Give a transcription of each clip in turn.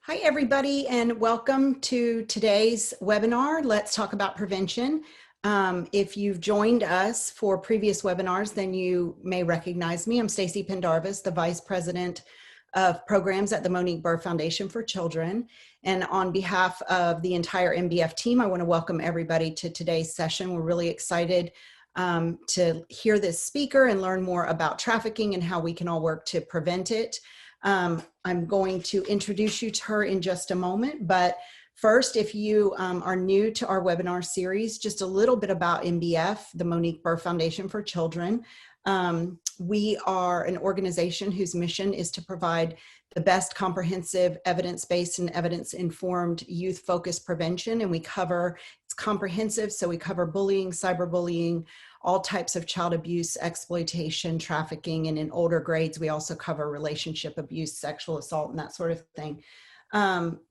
Hi, everybody, and welcome to today's webinar, Let's Talk About Prevention. If you've joined us for previous webinars, then you may recognize me. I'm Stacy Pendarvis, the Vice President of Programs at the Monique Burr Foundation for Children. And on behalf of the entire MBF team, I want to welcome everybody to today's session. We're really excited to hear this speaker and learn more about trafficking and how we can all work to prevent it. I'm going to introduce you to her in just a moment, but first, if you are new to our webinar series, just a little bit about MBF, the Monique Burr Foundation for Children. We are an organization whose mission is to provide the best comprehensive evidence-based and evidence-informed youth-focused prevention, and it's comprehensive, so we cover bullying, cyberbullying, all types of child abuse, exploitation, trafficking, and in older grades, we also cover relationship abuse, sexual assault, and that sort of thing.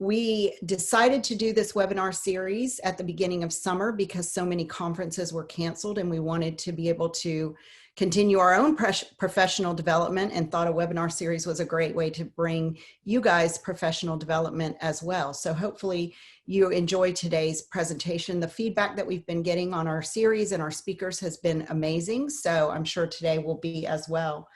We decided to do this webinar series at the beginning of summer because so many conferences were canceled and we wanted to be able to continue our own professional development and thought a webinar series was a great way to bring you guys professional development as well. So hopefully you enjoy today's presentation. The feedback that we've been getting on our series and our speakers has been amazing. So I'm sure today will be as well.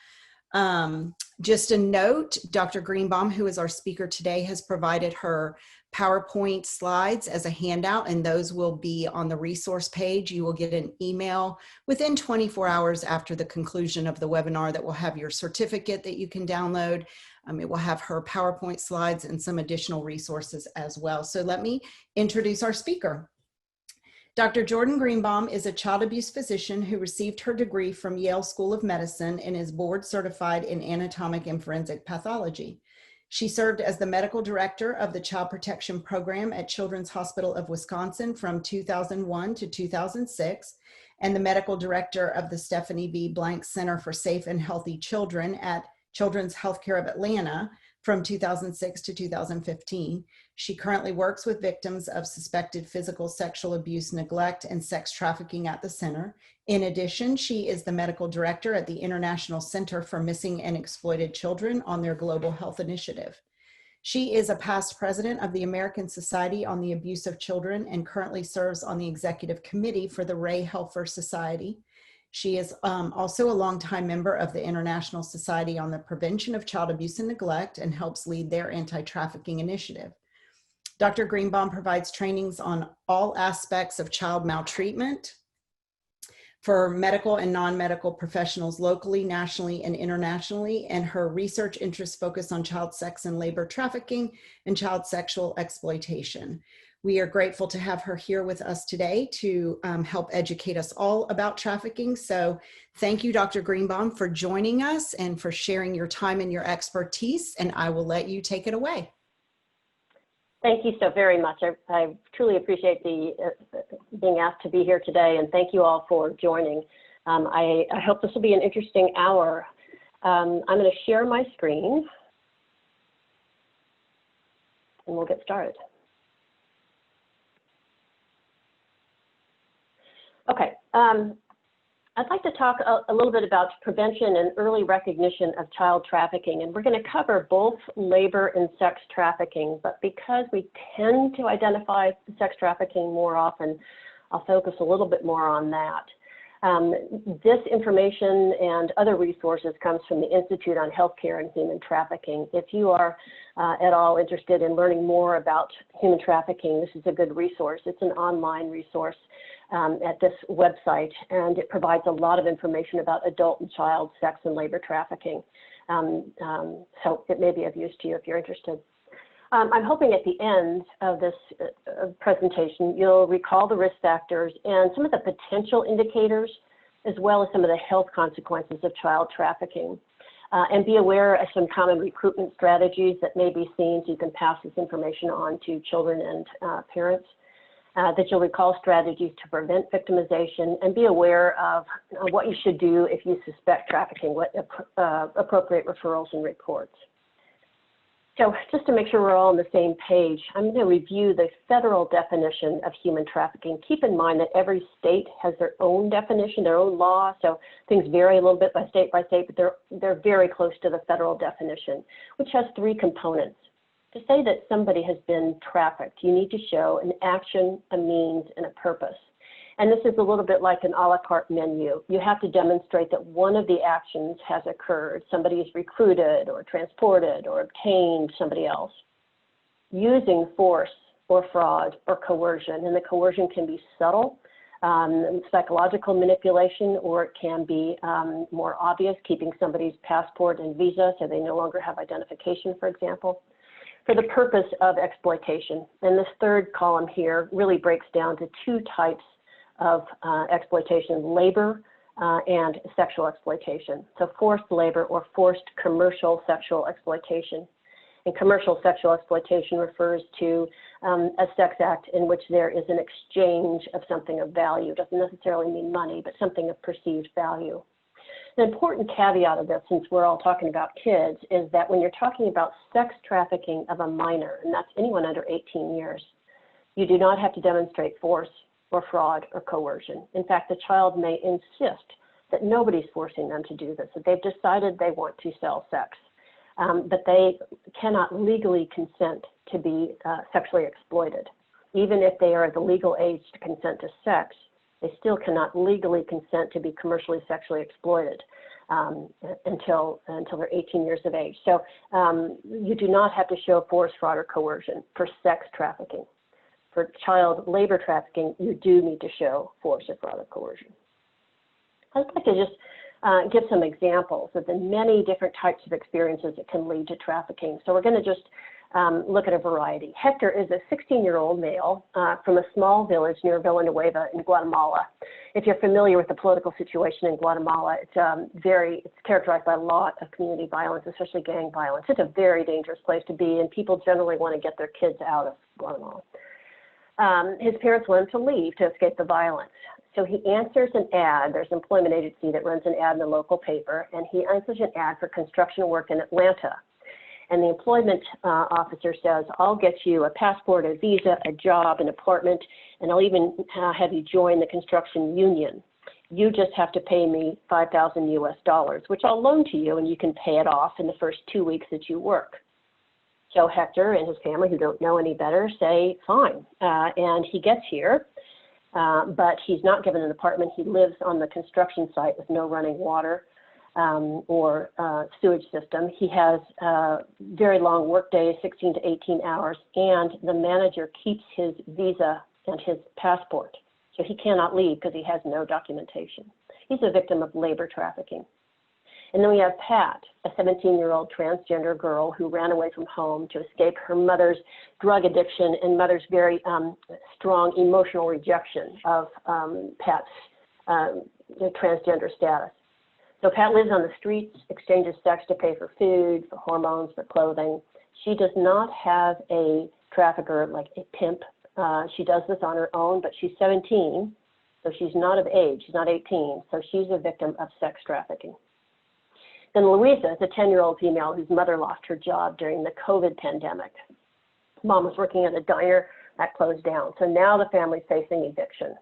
Just a note, Dr. Greenbaum, who is our speaker today, has provided her PowerPoint slides as a handout, and those will be on the resource page. You will get an email within 24 hours after the conclusion of the webinar that will have your certificate that you can download. It will have her PowerPoint slides and some additional resources as well. So let me introduce our speaker. Dr. Jordan Greenbaum is a child abuse physician who received her degree from Yale School of Medicine and is board certified in anatomic and forensic pathology. She served as the medical director of the Child Protection Program at Children's Hospital of Wisconsin from 2001 to 2006, and the medical director of the Stephanie V. Blank Center for Safe and Healthy Children at Children's Healthcare of Atlanta from 2006 to 2015. She currently works with victims of suspected physical, sexual abuse, neglect, and sex trafficking at the center. In addition, she is the medical director at the International Center for Missing and Exploited Children on their Global Health Initiative. She is a past president of the American Society on the Abuse of Children and currently serves on the executive committee for the Ray Helfer Society. She is also a longtime member of the International Society on the Prevention of Child Abuse and Neglect and helps lead their anti-trafficking initiative. Dr. Greenbaum provides trainings on all aspects of child maltreatment for medical and non-medical professionals locally, nationally, and internationally, and her research interests focus on child sex and labor trafficking and child sexual exploitation. We are grateful to have her here with us today to help educate us all about trafficking. So thank you, Dr. Greenbaum, for joining us and for sharing your time and your expertise, and I will let you take it away. Thank you so very much. I truly appreciate the being asked to be here today, and thank you all for joining. I hope this will be an interesting hour. I'm going to share my screen, and we'll get started. Okay, I'd like to talk a little bit about prevention and early recognition of child trafficking, and we're going to cover both labor and sex trafficking, but because we tend to identify sex trafficking more often, I'll focus a little bit more on that. This information and other resources comes from the Institute on Healthcare and Human Trafficking. If you are at all interested in learning more about human trafficking, this is a good resource. It's an online resource at this website, and it provides a lot of information about adult and child sex and labor trafficking. So it may be of use to you if you're interested. I'm hoping at the end of this presentation, you'll recall the risk factors and some of the potential indicators, as well as some of the health consequences of child trafficking. And be aware of some common recruitment strategies that may be seen so you can pass this information on to children and parents. That you'll recall strategies to prevent victimization and be aware of what you should do if you suspect trafficking, what appropriate referrals and reports. So just to make sure we're all on the same page, I'm going to review the federal definition of human trafficking. Keep in mind that every state has their own definition, their own law, so things vary a little bit by state, but they're very close to the federal definition, which has three components. To say that somebody has been trafficked, you need to show an action, a means, and a purpose. And this is a little bit like an a la carte menu. You have to demonstrate that one of the actions has occurred. Somebody is recruited or transported or obtained somebody else using force or fraud or coercion. And the coercion can be subtle, psychological manipulation, or it can be more obvious, keeping somebody's passport and visa so they no longer have identification, for example, for the purpose of exploitation. And this third column here really breaks down to two types of exploitation: labor and sexual exploitation. So forced labor or forced commercial sexual exploitation. And commercial sexual exploitation refers to a sex act in which there is an exchange of something of value. It doesn't necessarily mean money, but something of perceived value. An important caveat of this, since we're all talking about kids, is that when you're talking about sex trafficking of a minor, and that's anyone under 18 years, you do not have to demonstrate force or fraud or coercion. In fact, the child may insist that nobody's forcing them to do this, that they've decided they want to sell sex. But they cannot legally consent to be sexually exploited. Even if they are at the legal age to consent to sex, they still cannot legally consent to be commercially sexually exploited until they're 18 years of age. So you do not have to show force, fraud, or coercion for sex trafficking. For child labor trafficking, you do need to show force or fraud or coercion. I'd like to just give some examples of the many different types of experiences that can lead to trafficking. So we're going to just look at a variety. Hector is a 16-year-old male from a small village near Villanueva in Guatemala. If you're familiar with the political situation in Guatemala, it's characterized by a lot of community violence, especially gang violence. It's a very dangerous place to be, and people generally want to get their kids out of Guatemala. His parents want him to leave to escape the violence. So he answers an ad. There's an employment agency that runs an ad in the local paper, and he answers an ad for construction work in Atlanta. And the employment officer says, I'll get you a passport, a visa, a job, an apartment, and I'll even have you join the construction union. You just have to pay me $5,000 US, which I'll loan to you, and you can pay it off in the first 2 weeks that you work. So Hector and his family, who don't know any better, say, fine. And he gets here. But he's not given an apartment. He lives on the construction site with no running water or sewage system. He has very long work days, 16 to 18 hours, and the manager keeps his visa and his passport. So he cannot leave because he has no documentation. He's a victim of labor trafficking. And then we have Pat, a 17-year-old transgender girl who ran away from home to escape her mother's drug addiction and mother's very strong emotional rejection of Pat's transgender status. So Pat lives on the streets, exchanges sex to pay for food, for hormones, for clothing. She does not have a trafficker like a pimp. She does this on her own, but she's 17, so she's not of age. She's not 18, so she's a victim of sex trafficking. Then Louisa is a 10-year-old female whose mother lost her job during the COVID pandemic. Mom was working at a diner that closed down, so now the family's facing eviction.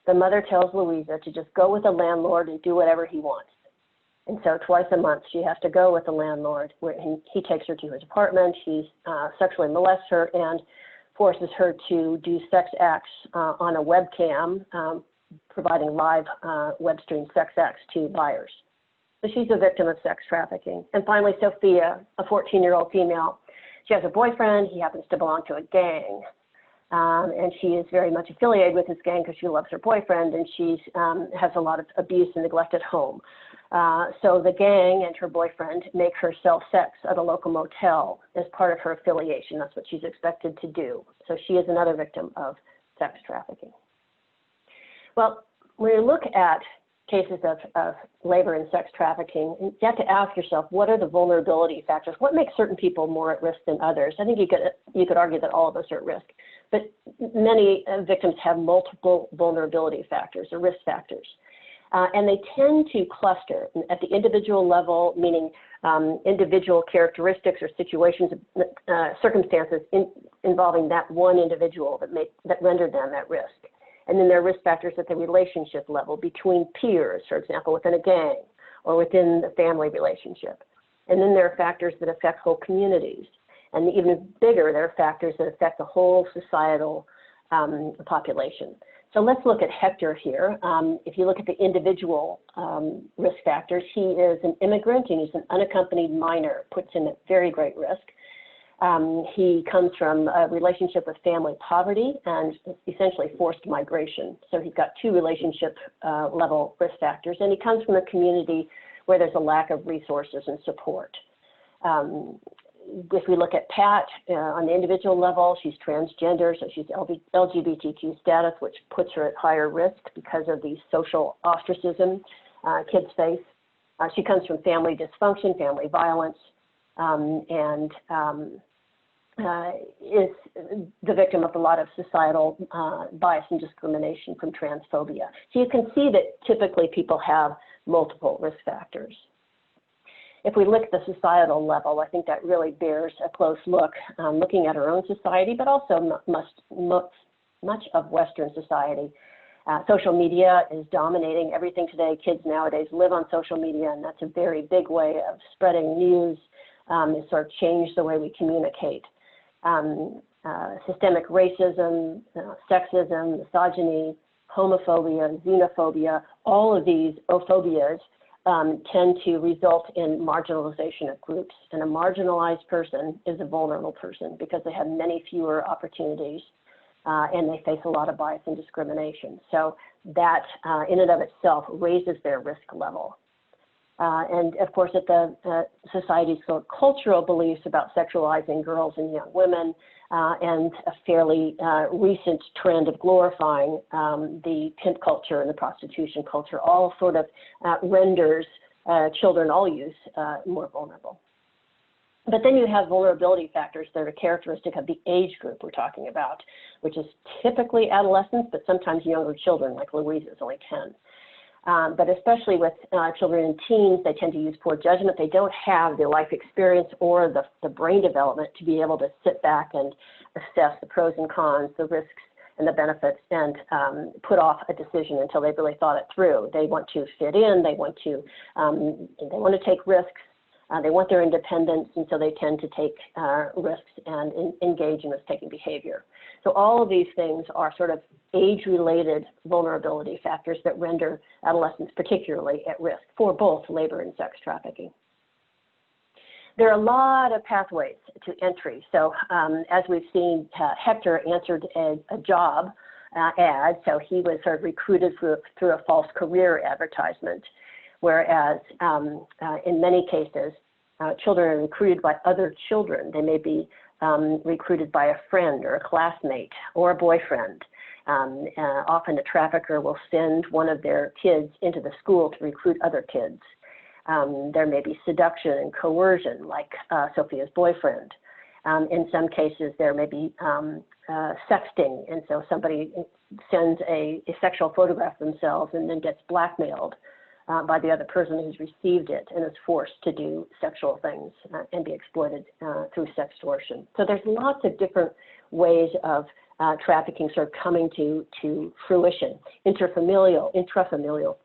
The mother tells Louisa to just go with the landlord and do whatever he wants. And so twice a month she has to go with the landlord, where he takes her to his apartment, he sexually molests her and forces her to do sex acts on a webcam, providing live web stream sex acts to buyers. So she's a victim of sex trafficking. And finally, Sophia, a 14-year-old female. She has a boyfriend. He happens to belong to a gang. And she is very much affiliated with this gang because she loves her boyfriend, and she has a lot of abuse and neglect at home. So the gang and her boyfriend make her sell sex at a local motel as part of her affiliation. That's what she's expected to do. So she is another victim of sex trafficking. Well, when you look at cases of labor and sex trafficking, you have to ask yourself, what are the vulnerability factors? What makes certain people more at risk than others? I think you could argue that all of us are at risk, but many victims have multiple vulnerability factors or risk factors. And they tend to cluster at the individual level, meaning individual characteristics or situations, circumstances involving that one individual that rendered them at risk. And then there are risk factors at the relationship level between peers, for example, within a gang or within the family relationship. And then there are factors that affect whole communities. And even bigger, there are factors that affect the whole societal population. So let's look at Hector here. If you look at the individual risk factors, he is an immigrant and he's an unaccompanied minor, puts him at very great risk. He comes from a relationship with family poverty and essentially forced migration. So he's got two relationship level risk factors, and he comes from a community where there's a lack of resources and support. If we look at Pat on the individual level, she's transgender, so she's LGBTQ status, which puts her at higher risk because of the social ostracism kids face. She comes from family dysfunction, family violence, and is the victim of a lot of societal bias and discrimination from transphobia. So you can see that typically people have multiple risk factors. If we look at the societal level, I think that really bears a close look, looking at our own society, but also much of Western society. Social media is dominating everything today. Kids nowadays live on social media, and that's a very big way of spreading news. It sort of changed the way we communicate. Systemic racism, sexism, misogyny, homophobia, xenophobia, all of these phobias tend to result in marginalization of groups. And a marginalized person is a vulnerable person because they have many fewer opportunities and they face a lot of bias and discrimination. So that in and of itself raises their risk level. And of course, at the society's sort of cultural beliefs about sexualizing girls and young women and a fairly recent trend of glorifying the pimp culture and the prostitution culture all sort of renders children, all youth, more vulnerable. But then you have vulnerability factors that are characteristic of the age group we're talking about, which is typically adolescents, but sometimes younger children, like Louise is only 10. But especially with children and teens, they tend to use poor judgment. They don't have the life experience or the brain development to be able to sit back and assess the pros and cons, the risks and the benefits, and put off a decision until they've really thought it through. They want to fit in. They want to take risks. They want their independence, and so they tend to take risks and engage in risk-taking behavior. So all of these things are sort of age-related vulnerability factors that render adolescents particularly at risk for both labor and sex trafficking. There are a lot of pathways to entry. So as we've seen, Hector answered a job ad, so he was sort of recruited through a false career advertisement, whereas in many cases, children are recruited by other children. They may be recruited by a friend or a classmate or a boyfriend. Often a trafficker will send one of their kids into the school to recruit other kids. There may be seduction and coercion, like Sophia's boyfriend. In some cases, there may be sexting, and so somebody sends a sexual photograph of themselves and then gets blackmailed by the other person who's received it and is forced to do sexual things and be exploited through sextortion. So there's lots of different ways of trafficking sort of coming to fruition. Intrafamilial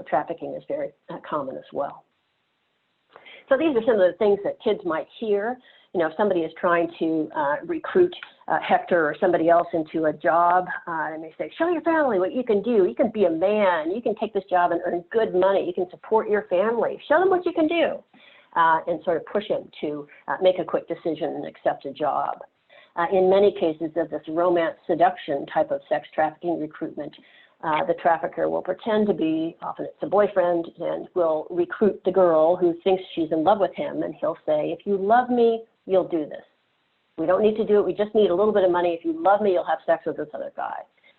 trafficking is very common as well. So these are some of the things that kids might hear. You know, if somebody is trying to recruit Hector or somebody else into a job, and they say, show your family what you can do. You can be a man. You can take this job and earn good money. You can support your family. Show them what you can do, and sort of push them to make a quick decision and accept a job. In many cases of this romance seduction type of sex trafficking recruitment, the trafficker will pretend to be, often it's a boyfriend, and will recruit the girl who thinks she's in love with him, and he'll say, if you love me, you'll do this. We don't need to do it. We just need a little bit of money. If you love me, you'll have sex with this other guy.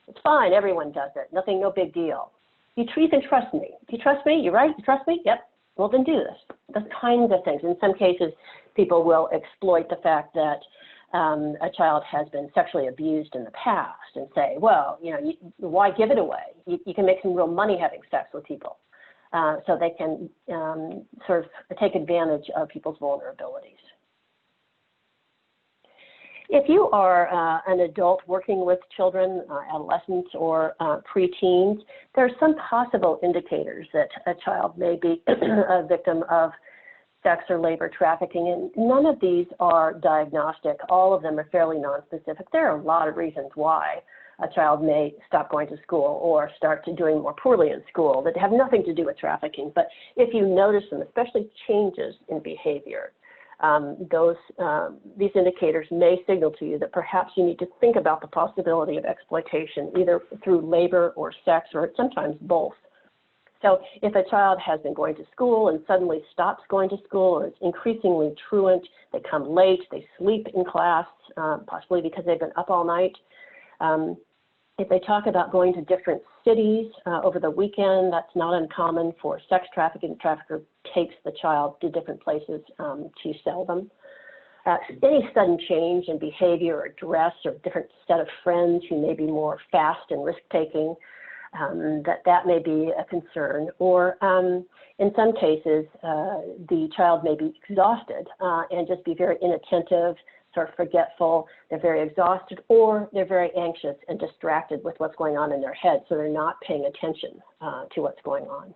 It's fine. Everyone does it. Nothing, no big deal. You can trust me. If you trust me, you're right. You trust me? Yep. Well, then do this. Those kinds of things. In some cases, people will exploit the fact that a child has been sexually abused in the past and say, well, you know, why give it away? You can make some real money having sex with people. So they can sort of take advantage of people's vulnerabilities. If you are an adult working with children, adolescents, or preteens, there are some possible indicators that a child may be a victim of sex or labor trafficking, and none of these are diagnostic. All of them are fairly nonspecific. There are a lot of reasons why a child may stop going to school or start doing more poorly in school that have nothing to do with trafficking. But if you notice them, especially changes in behavior, these indicators may signal to you that perhaps you need to think about the possibility of exploitation, either through labor or sex, or sometimes both. So if a child has been going to school and suddenly stops going to school, or is increasingly truant, they come late, they sleep in class, possibly because they've been up all night. If they talk about going to different cities over the weekend, that's not uncommon for sex trafficking. The trafficker takes the child to different places to sell them. Any sudden change in behavior or dress, or different set of friends who may be more fast and risk-taking, that may be a concern. Or in some cases, the child may be exhausted and just be very inattentive, sort of forgetful. They're very exhausted, or they're very anxious and distracted with what's going on in their head, so they're not paying attention to what's going on.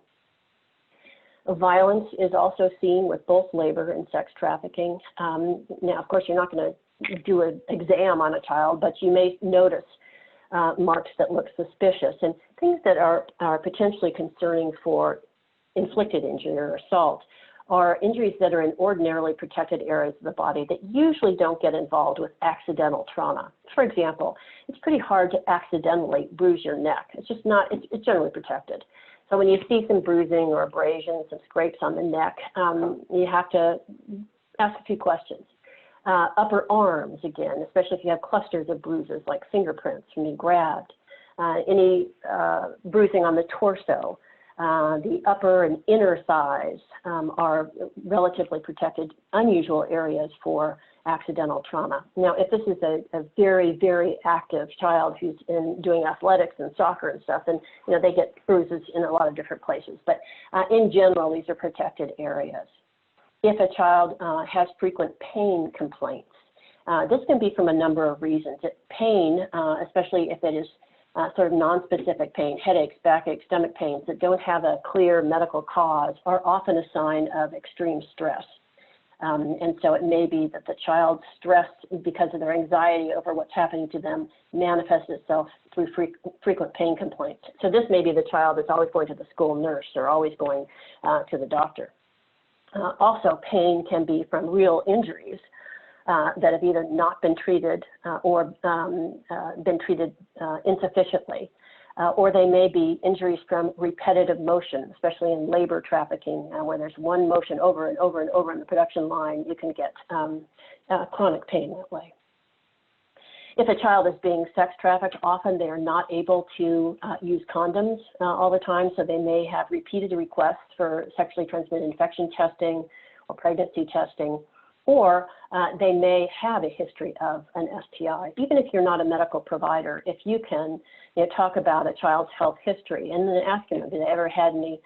Violence is also seen with both labor and sex trafficking. Now, of course, you're not going to do an exam on a child, but you may notice marks that look suspicious, and things that are potentially concerning for inflicted injury or assault are injuries that are in ordinarily protected areas of the body that usually don't get involved with accidental trauma. For example, it's pretty hard to accidentally bruise your neck. It's just not, it's generally protected. So when you see some bruising or abrasions and scrapes on the neck, you have to ask a few questions. Upper arms, again, especially if you have clusters of bruises like fingerprints from being grabbed. Any bruising on the torso. The upper and inner thighs are relatively protected, unusual areas for accidental trauma. Now, if this is a very, very active child who's doing athletics and soccer and stuff, then they get bruises in a lot of different places. But in general, these are protected areas. If a child has frequent pain complaints, this can be from a number of reasons. Pain, especially if it is sort of non-specific pain, headaches, backaches, stomach pains that don't have a clear medical cause, are often a sign of extreme stress. And so it may be that the child's stress because of their anxiety over what's happening to them manifests itself through frequent pain complaints. So this may be the child that's always going to the school nurse or always going to the doctor. Also, pain can be from real injuries that have either not been treated or been treated insufficiently, or they may be injuries from repetitive motion, especially in labor trafficking, where there's one motion over and over and over in the production line. You can get chronic pain that way. If a child is being sex trafficked, often they are not able to use condoms all the time, so they may have repeated requests for sexually transmitted infection testing or pregnancy testing, or they may have a history of an STI. Even if you're not a medical provider, if you can talk about a child's health history and then ask them, have they ever had any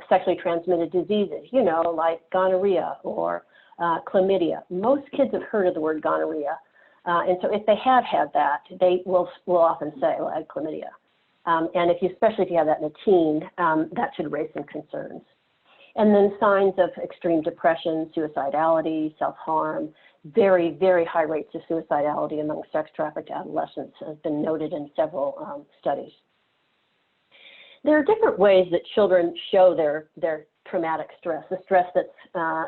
sexually transmitted diseases, like gonorrhea or chlamydia. Most kids have heard of the word gonorrhea. And so if they have had that, they will often say, well, I had chlamydia. And especially if you have that in a teen, that should raise some concerns. And then signs of extreme depression, suicidality, self-harm, very, very high rates of suicidality among sex-trafficked adolescents has been noted in several studies. There are different ways that children show their traumatic stress, the stress that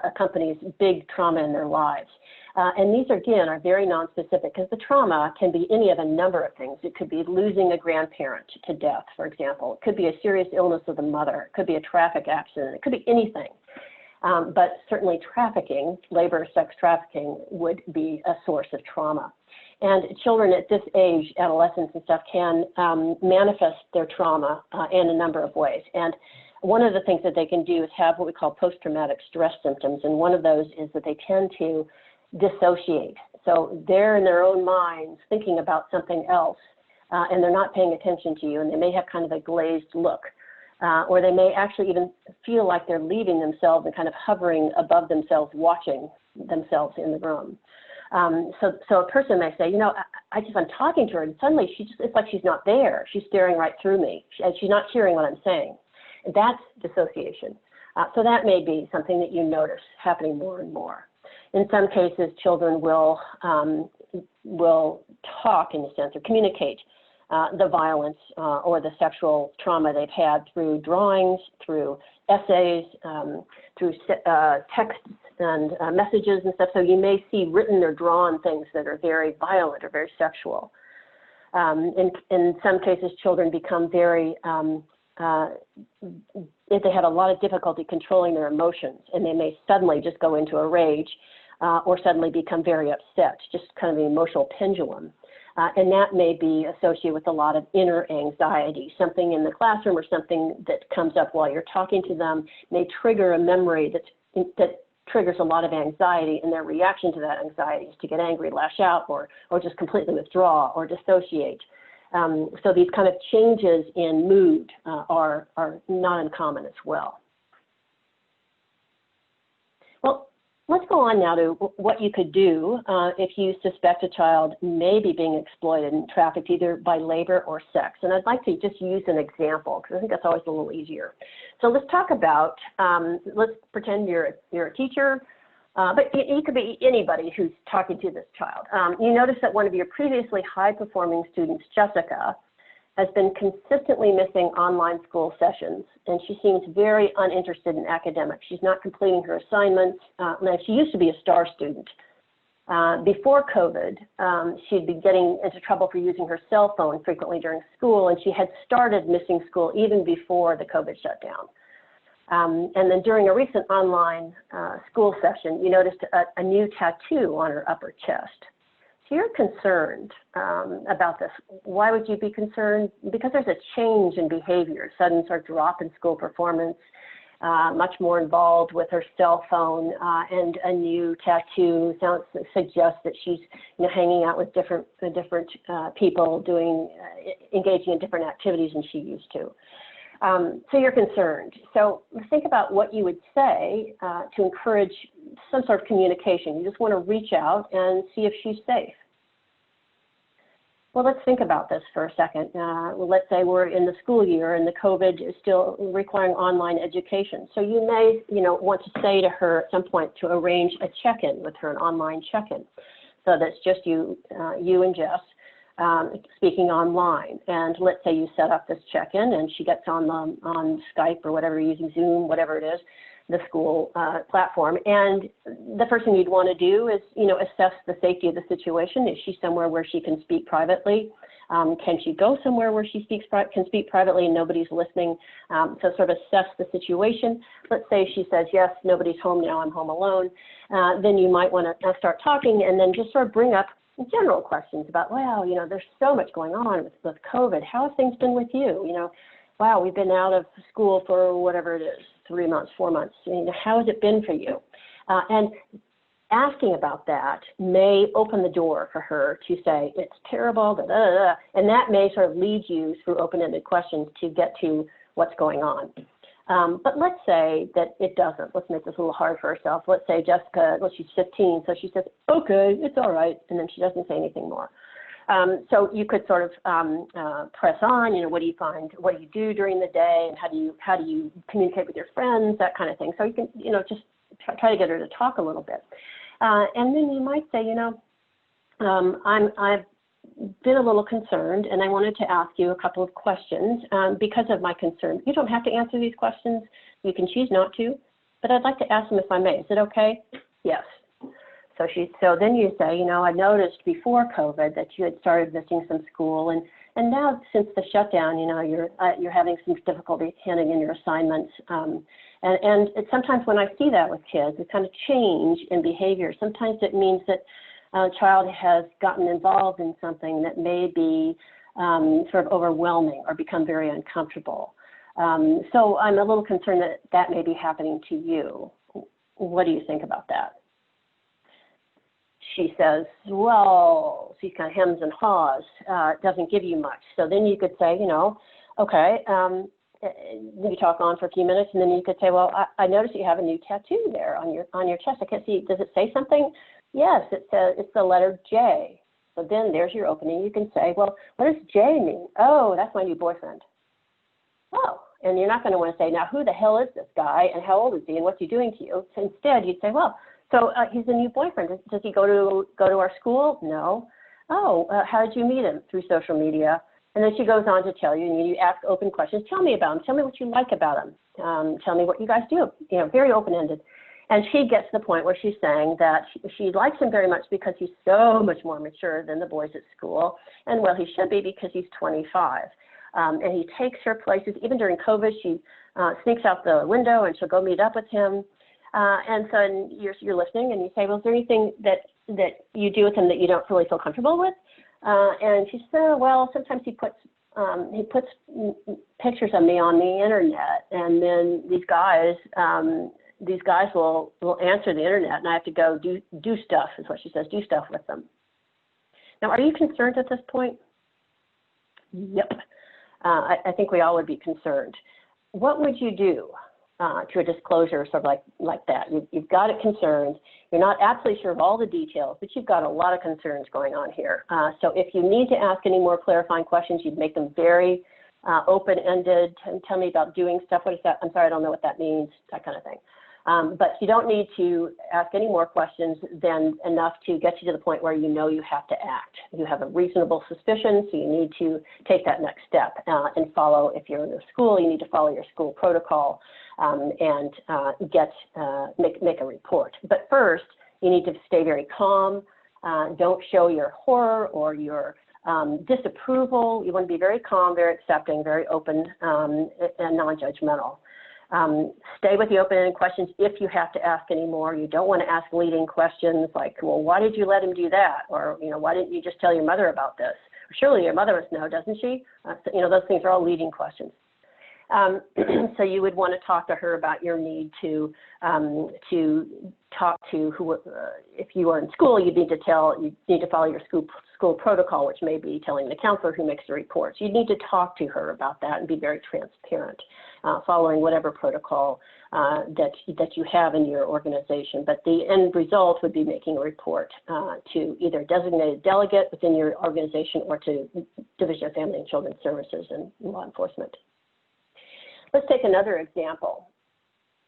accompanies big trauma in their lives. And these, again, are very nonspecific because the trauma can be any of a number of things. It could be losing a grandparent to death, for example. It could be a serious illness of the mother. It could be a traffic accident. It could be anything. But certainly trafficking, labor, sex trafficking, would be a source of trauma. And children at this age, adolescents and stuff, can manifest their trauma in a number of ways. And one of the things that they can do is have what we call post-traumatic stress symptoms. And one of those is that they tend to dissociate. So they're in their own minds thinking about something else, and they're not paying attention to you, and they may have kind of a glazed look. Or they may actually even feel like they're leaving themselves and kind of hovering above themselves, watching themselves in the room. So a person may say, I'm talking to her, and suddenly it's like she's not there. She's staring right through me. She's not hearing what I'm saying. That's dissociation. So that may be something that you notice happening more and more. In some cases, children will talk, in a sense, or communicate the violence or the sexual trauma they've had through drawings, through essays, through texts and messages and stuff. So you may see written or drawn things that are very violent or very sexual. In some cases, children become very, if they have a lot of difficulty controlling their emotions, and they may suddenly just go into a rage or suddenly become very upset, just kind of an emotional pendulum. And that may be associated with a lot of inner anxiety. Something in the classroom or something that comes up while you're talking to them may trigger a memory that triggers a lot of anxiety, and their reaction to that anxiety is to get angry, lash out, or just completely withdraw or dissociate. So these kind of changes in mood are not uncommon as well. Well, let's go on now to what you could do if you suspect a child may be being exploited and trafficked either by labor or sex. And I'd like to just use an example because I think that's always a little easier. So let's talk about, let's pretend you're a teacher, but you could be anybody who's talking to this child. You notice that one of your previously high-performing students, Jessica, has been consistently missing online school sessions, and she seems very uninterested in academics. She's not completing her assignments. Now, she used to be a star student. Before COVID, she'd be getting into trouble for using her cell phone frequently during school, and she had started missing school even before the COVID shutdown. And then during a recent online school session, you noticed a new tattoo on her upper chest. So you're concerned about this. Why would you be concerned? Because there's a change in behavior, sudden sort of drop in school performance, much more involved with her cell phone, and a new tattoo suggests that she's hanging out with different people, engaging in different activities than she used to. So you're concerned. So think about what you would say to encourage some sort of communication. You just want to reach out and see if she's safe. Well, let's think about this for a second. Well, let's say we're in the school year and the COVID is still requiring online education. So you may, want to say to her at some point to arrange a check-in with her, an online check-in. So that's just you and Jess speaking online. And let's say you set up this check-in and she gets on Skype or whatever, using Zoom, whatever it is, the school platform. And the first thing you'd want to do is, assess the safety of the situation. Is she somewhere where she can speak privately? Can she go somewhere where she can speak privately and nobody's listening? So sort of assess the situation. Let's say she says, yes, nobody's home now, I'm home alone. Then you might want to start talking and then just sort of bring up general questions about, wow, there's so much going on with COVID. How have things been with you? Wow, we've been out of school for whatever it is, 3 months, 4 months. How has it been for you? And asking about that may open the door for her to say, it's terrible, da, da, da, and that may sort of lead you through open-ended questions to get to what's going on. But let's say that it doesn't. Let's make this a little hard for herself. Let's say Jessica, she's 15, so she says, okay, it's all right, and then she doesn't say anything more. So you could sort of press on, what do you find, what do you do during the day, and how do you communicate with your friends, that kind of thing. So you can, just try to get her to talk a little bit. And then you might say, I've been a little concerned, and I wanted to ask you a couple of questions because of my concern. You don't have to answer these questions. You can choose not to, but I'd like to ask them if I may. Is it okay? Yes. So then you say, I noticed before COVID that you had started missing some school, and now since the shutdown, you're having some difficulty handing in your assignments. And sometimes when I see that with kids, it's kind of change in behavior. Sometimes it means that a child has gotten involved in something that may be sort of overwhelming or become very uncomfortable. So I'm a little concerned that may be happening to you. What do you think about that? She says, well, she kind of hems and haws, doesn't give you much. So then you could say, okay, you talk on for a few minutes, and then you could say, well, I noticed you have a new tattoo there on your chest. I can't see, does it say something? Yes, it's the letter J. So then there's your opening. You can say, well, what does J mean? Oh, that's my new boyfriend. Oh, And you're not going to want to say, now, who the hell is this guy, and how old is he, and what's he doing to you? So instead, you'd say, well, so he's a new boyfriend. Does he go to our school? No. Oh, how did you meet him? Through social media. And then she goes on to tell you, and you ask open questions. Tell me about him. Tell me what you like about him. Tell me what you guys do. You know, very open-ended. And she gets to the point where she's saying that she likes him very much because he's so much more mature than the boys at school. And well, he should be because he's 25. And he takes her places. Even during COVID, she sneaks out the window and she'll go meet up with him. And so you're listening and you say, well, is there anything that you do with him that you don't really feel comfortable with? And she said, well, sometimes he puts pictures of me on the internet, and then these guys will answer the internet, and I have to go do stuff, is what she says, do stuff with them. Now, are you concerned at this point? Yep. I think we all would be concerned. What would you do to a disclosure sort of like that? You've got it concerned. You're not absolutely sure of all the details, but you've got a lot of concerns going on here. So if you need to ask any more clarifying questions, you'd make them very open-ended. Tell me about doing stuff. What is that? I'm sorry, I don't know what that means, that kind of thing. But you don't need to ask any more questions than enough to get you to the point where you know you have to act. You have a reasonable suspicion, so you need to take that next step and follow. If you're in a school, you need to follow your school protocol and make a report. But first, you need to stay very calm. Don't show your horror or your disapproval. You want to be very calm, very accepting, very open, and non-judgmental. Stay with the open-ended questions if you have to ask any more. You don't want to ask leading questions like, well, why did you let him do that? Or, you know, why didn't you just tell your mother about this? Surely your mother must know, doesn't she? You know, those things are all leading questions. So you would want to talk to her about your need to talk to who, if you are in school, you need to follow your school protocol, which may be telling the counselor who makes the reports. You need to talk to her about that and be very transparent, following whatever protocol that you have in your organization. But the end result would be making a report to either a designated delegate within your organization or to Division of Family and Children's Services and law enforcement. Let's take another example.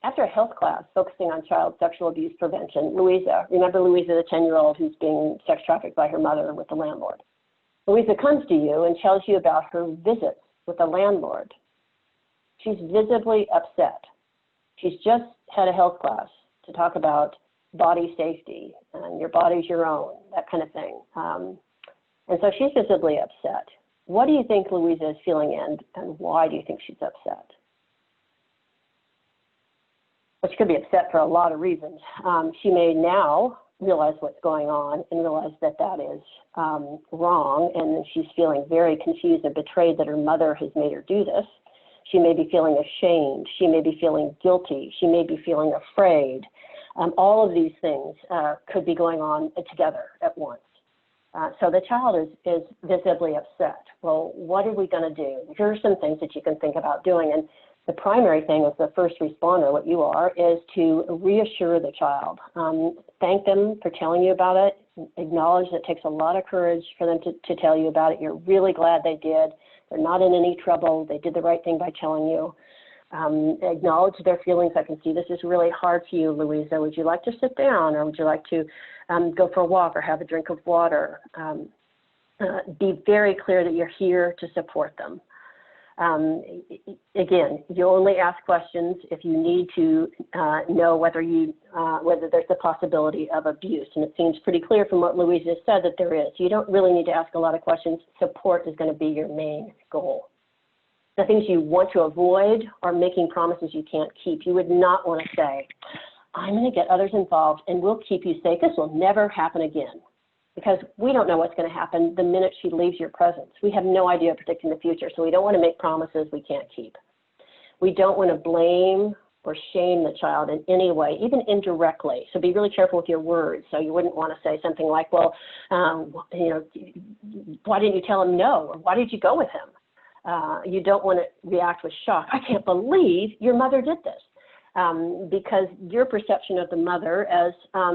After a health class focusing on child sexual abuse prevention, Louisa, remember Louisa, the 10-year-old who's being sex trafficked by her mother with the landlord. Louisa comes to you and tells you about her visits with the landlord. She's visibly upset. She's just had a health class to talk about body safety and your body's your own, that kind of thing. And so she's visibly upset. What do you think Louisa is feeling and why do you think she's upset? Well, she could be upset for a lot of reasons. She may now realize what's going on and realize that that is wrong, and she's feeling very confused and betrayed that her mother has made her do this. She may be feeling ashamed. She may be feeling guilty. She may be feeling afraid. All of these things could be going on together at once. So the child is visibly upset. Well, what are we going to do? Here are some things that you can think about doing. And the primary thing as the first responder, what you are, is to reassure the child. Thank them for telling you about it. Acknowledge that it takes a lot of courage for them to tell you about it. You're really glad they did. They're not in any trouble. They did the right thing by telling you. Acknowledge their feelings. I can see this is really hard for you, Louisa. Would you like to sit down, or would you like to go for a walk or have a drink of water? Be very clear that you're here to support them. Again, you only ask questions if you need to know whether there's the possibility of abuse. And it seems pretty clear from what Louisa said that there is. You don't really need to ask a lot of questions. Support is going to be your main goal. The things you want to avoid are making promises you can't keep. You would not want to say, I'm going to get others involved and we'll keep you safe. This will never happen again. Because we don't know what's going to happen the minute she leaves your presence. We have no idea of predicting the future, so we don't want to make promises we can't keep. We don't want to blame or shame the child in any way, even indirectly. So be really careful with your words. So you wouldn't want to say something like, well, why didn't you tell him no? Or why did you go with him? You don't want to react with shock. I can't believe your mother did this. because your perception of the mother as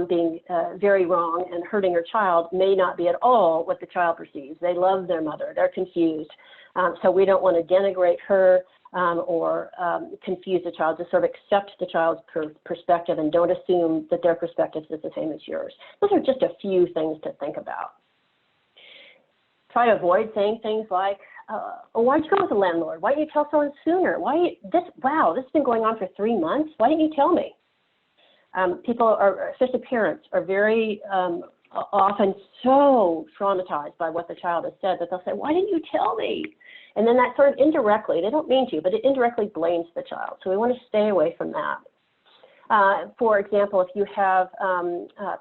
being very wrong and hurting her child may not be at all what the child perceives. They love their mother. They're confused. So we don't want to denigrate her or confuse the child. Just sort of accept the child's perspective and don't assume that their perspective is the same as yours. Those are just a few things to think about. Try to avoid saying things like, why'd you go with the landlord? Why didn't you tell someone sooner? Wow, this has been going on for 3 months. Why didn't you tell me? People are, especially parents, are very often so traumatized by what the child has said that they'll say, why didn't you tell me? And then that sort of indirectly, they don't mean to, but it indirectly blames the child. So we want to stay away from that. For example, if you have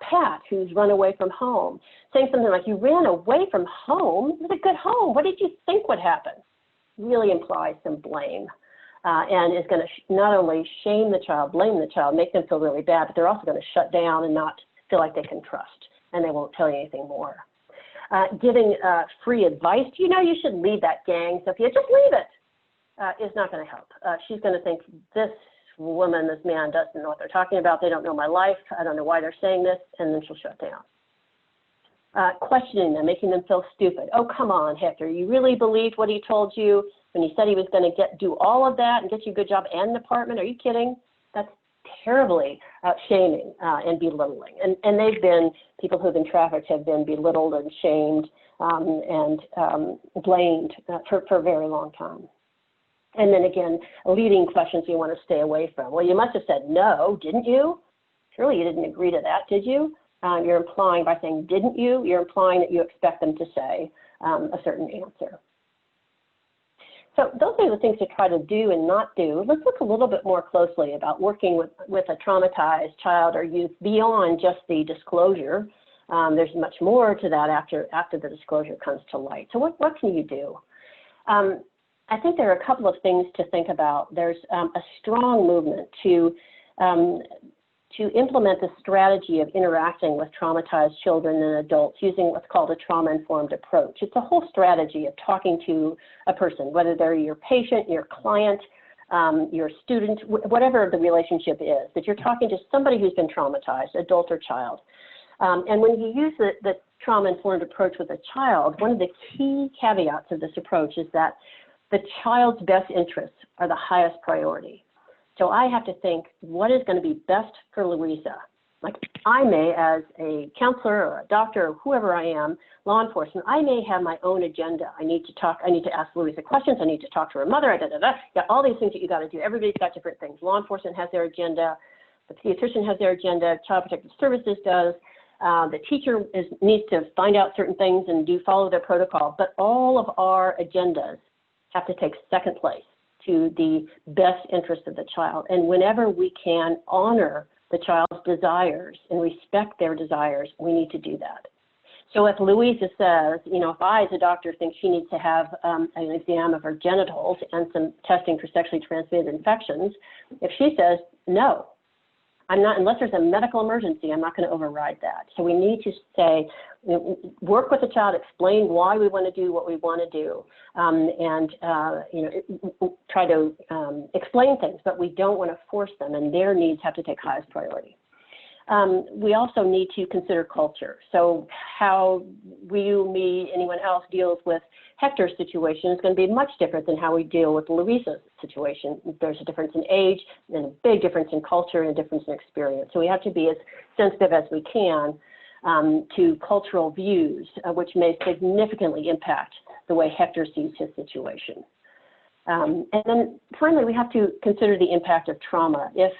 Pat who's run away from home, saying something like, you ran away from home? It was a good home. What did you think would happen? Really implies some blame and is going to not only shame the child, blame the child, make them feel really bad, but they're also going to shut down and not feel like they can trust, and they won't tell you anything more. Giving free advice, you should leave that gang, Sophia, just leave it, is not going to help. She's going to think this woman, this man doesn't know what they're talking about. They don't know my life. I don't know why they're saying this, and then she'll shut down. Questioning them, making them feel stupid. Oh, come on, Hector, you really believed what he told you when he said he was going to do all of that and get you a good job and an apartment? Are you kidding? That's terribly shaming and belittling. And they've been, people who have been trafficked have been belittled and shamed and blamed for a very long time. And then again, leading questions you want to stay away from. Well, you must have said no, didn't you? Surely you didn't agree to that, did you? You're implying by saying didn't you, you're implying that you expect them to say a certain answer. So those are the things to try to do and not do. Let's look a little bit more closely about working with a traumatized child or youth beyond just the disclosure. There's much more to that after the disclosure comes to light. So what can you do? I think there are a couple of things to think about. There's a strong movement to implement the strategy of interacting with traumatized children and adults using what's called a trauma-informed approach. It's a whole strategy of talking to a person, whether they're your patient, your client, your student, whatever the relationship is, that you're talking to somebody who's been traumatized, adult or child. And when you use the trauma-informed approach with a child, one of the key caveats of this approach is that the child's best interests are the highest priority. So I have to think, what is going to be best for Louisa? Like I may, as a counselor or a doctor or whoever I am, law enforcement, I may have my own agenda. I need to ask Louisa questions. I need to talk to her mother. Got all these things that you got to do. Everybody's got different things. Law enforcement has their agenda. The pediatrician has their agenda. Child Protective Services does. The teacher needs to find out certain things and follow their protocol. But all of our agendas have to take second place to the best interest of the child. And whenever we can honor the child's desires and respect their desires, we need to do that. So if Louisa says, if I as a doctor think she needs to have an exam of her genitals and some testing for sexually transmitted infections, if she says, no, I'm not, unless there's a medical emergency, I'm not going to override that. So we need to say, work with the child, explain why we want to do what we want to do, try to explain things, but we don't want to force them, and their needs have to take highest priority. We also need to consider culture. So how you, me, anyone else deals with Hector's situation is going to be much different than how we deal with Louisa's situation. There's a difference in age and a big difference in culture and a difference in experience. So we have to be as sensitive as we can to cultural views, which may significantly impact the way Hector sees his situation. And then finally, we have to consider the impact of trauma. If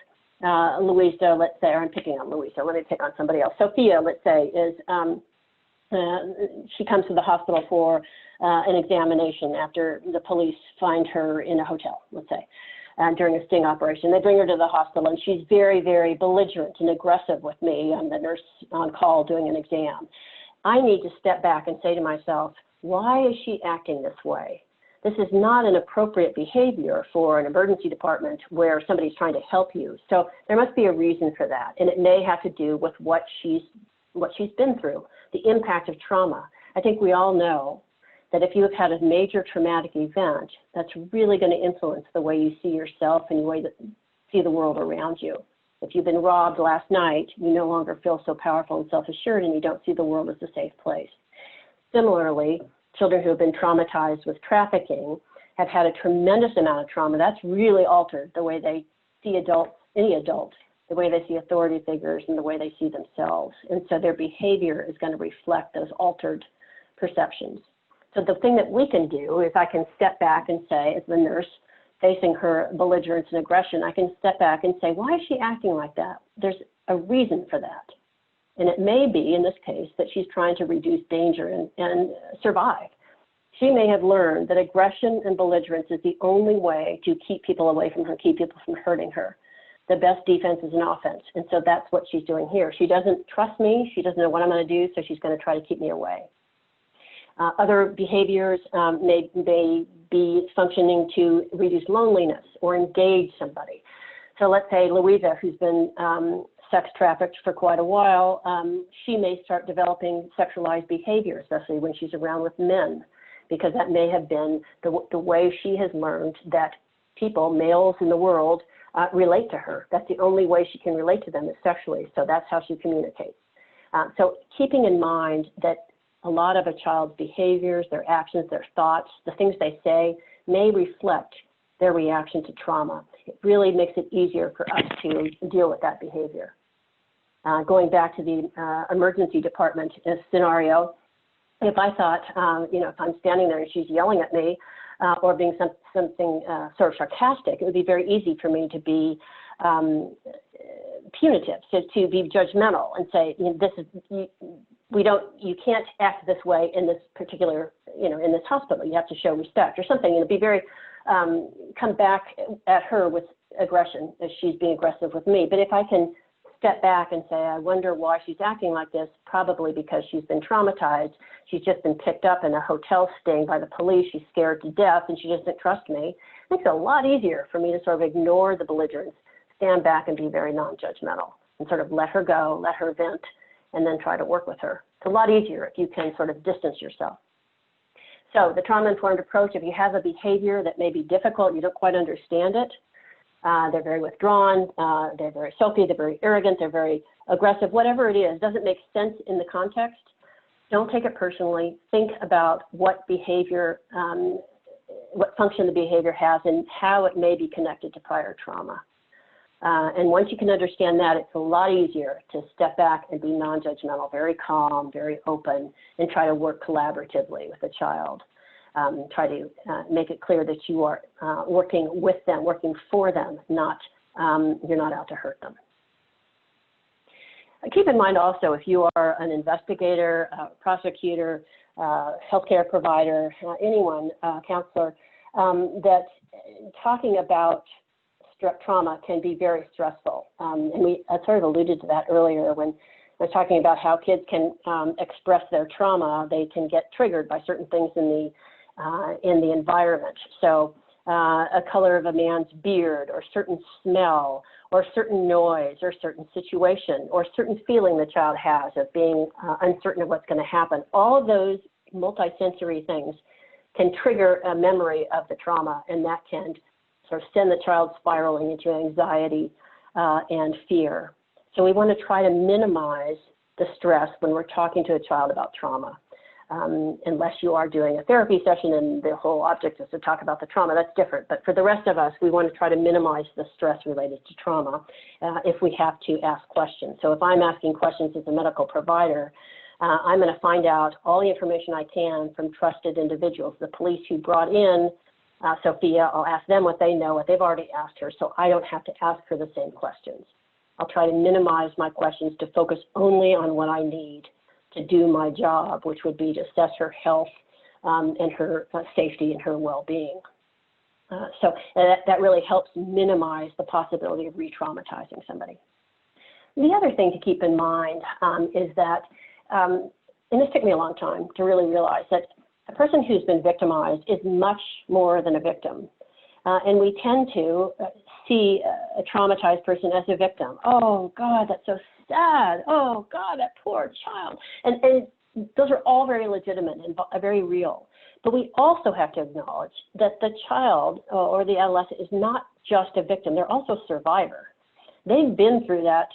Louisa, let's say, or I'm picking on Louisa, let me pick on somebody else. Sophia, let's say, is she comes to the hospital for an examination after the police find her in a hotel, let's say, during a sting operation. They bring her to the hospital, and she's very, very belligerent and aggressive with me. I'm the nurse on call doing an exam. I need to step back and say to myself, why is she acting this way? This is not an appropriate behavior for an emergency department where somebody's trying to help you. So there must be a reason for that, and it may have to do with what she's been through, the impact of trauma. I think we all know that if you have had a major traumatic event, that's really going to influence the way you see yourself and the way that see the world around you. If you've been robbed last night, you no longer feel so powerful and self-assured, and you don't see the world as a safe place. Similarly, children who have been traumatized with trafficking have had a tremendous amount of trauma. That's really altered the way they see adults, any adult, the way they see authority figures, and the way they see themselves. And so their behavior is going to reflect those altered perceptions. So the thing that we can do is I can step back and say, as the nurse facing her belligerence and aggression, I can step back and say, why is she acting like that? There's a reason for that. And it may be, in this case, that she's trying to reduce danger and survive. She may have learned that aggression and belligerence is the only way to keep people away from her, keep people from hurting her. The best defense is an offense. And so that's what she's doing here. She doesn't trust me. She doesn't know what I'm going to do, so she's going to try to keep me away. Other behaviors may be functioning to reduce loneliness or engage somebody. So let's say Louisa, who's been sex trafficked for quite a while, she may start developing sexualized behavior, especially when she's around with men, because that may have been the way she has learned that people, males in the world, relate to her. That's the only way she can relate to them is sexually, so that's how she communicates. So keeping in mind that a lot of a child's behaviors, their actions, their thoughts, the things they say may reflect their reaction to trauma. It really makes it easier for us to deal with that behavior. Going back to the emergency department scenario, if I thought, if I'm standing there and she's yelling at me or being something sort of sarcastic, it would be very easy for me to be punitive, to be judgmental and say, you can't act this way in this particular, in this hospital. You have to show respect or something. Be very, come back at her with aggression as she's being aggressive with me. But if I can step back and say, I wonder why she's acting like this, probably because she's been traumatized. She's just been picked up in a hotel sting by the police. She's scared to death and she doesn't trust me. It makes it a lot easier for me to sort of ignore the belligerence, stand back and be very non-judgmental and sort of let her go, let her vent, and then try to work with her. It's a lot easier if you can sort of distance yourself. So the trauma-informed approach, if you have a behavior that may be difficult, you don't quite understand it, they're very withdrawn, they're very selfie, they're very arrogant, they're very aggressive, whatever it is, doesn't make sense in the context, don't take it personally. Think about what behavior, what function the behavior has and how it may be connected to prior trauma. And once you can understand that, it's a lot easier to step back and be non-judgmental, very calm, very open, and try to work collaboratively with the child. Try to make it clear that you are working with them, working for them, not you're not out to hurt them. Keep in mind also, if you are an investigator, prosecutor, healthcare provider, anyone, counselor, that talking about trauma can be very stressful. And I sort of alluded to that earlier when I was talking about how kids can express their trauma. They can get triggered by certain things in the environment. So a color of a man's beard, or certain smell, or certain noise, or certain situation, or certain feeling the child has of being uncertain of what's going to happen. All of those multisensory things can trigger a memory of the trauma, and that can sort of send the child spiraling into anxiety and fear. So we want to try to minimize the stress when we're talking to a child about trauma. Unless you are doing a therapy session and the whole object is to talk about the trauma, that's different. But for the rest of us, we want to try to minimize the stress related to trauma if we have to ask questions. So if I'm asking questions as a medical provider, I'm going to find out all the information I can from trusted individuals, the police who brought in Sophia. I'll ask them what they know, what they've already asked her, so I don't have to ask her the same questions. I'll try to minimize my questions to focus only on what I need to do my job, which would be to assess her health and her safety and her well-being. So that really helps minimize the possibility of re-traumatizing somebody. The other thing to keep in mind is that, and this took me a long time to really realize, that a person who's been victimized is much more than a victim. And we tend to see a traumatized person as a victim. Oh, God, that's so sad. Oh, God, that poor child. And those are all very legitimate and very real. But we also have to acknowledge that the child or the adolescent is not just a victim, they're also a survivor. They've been through that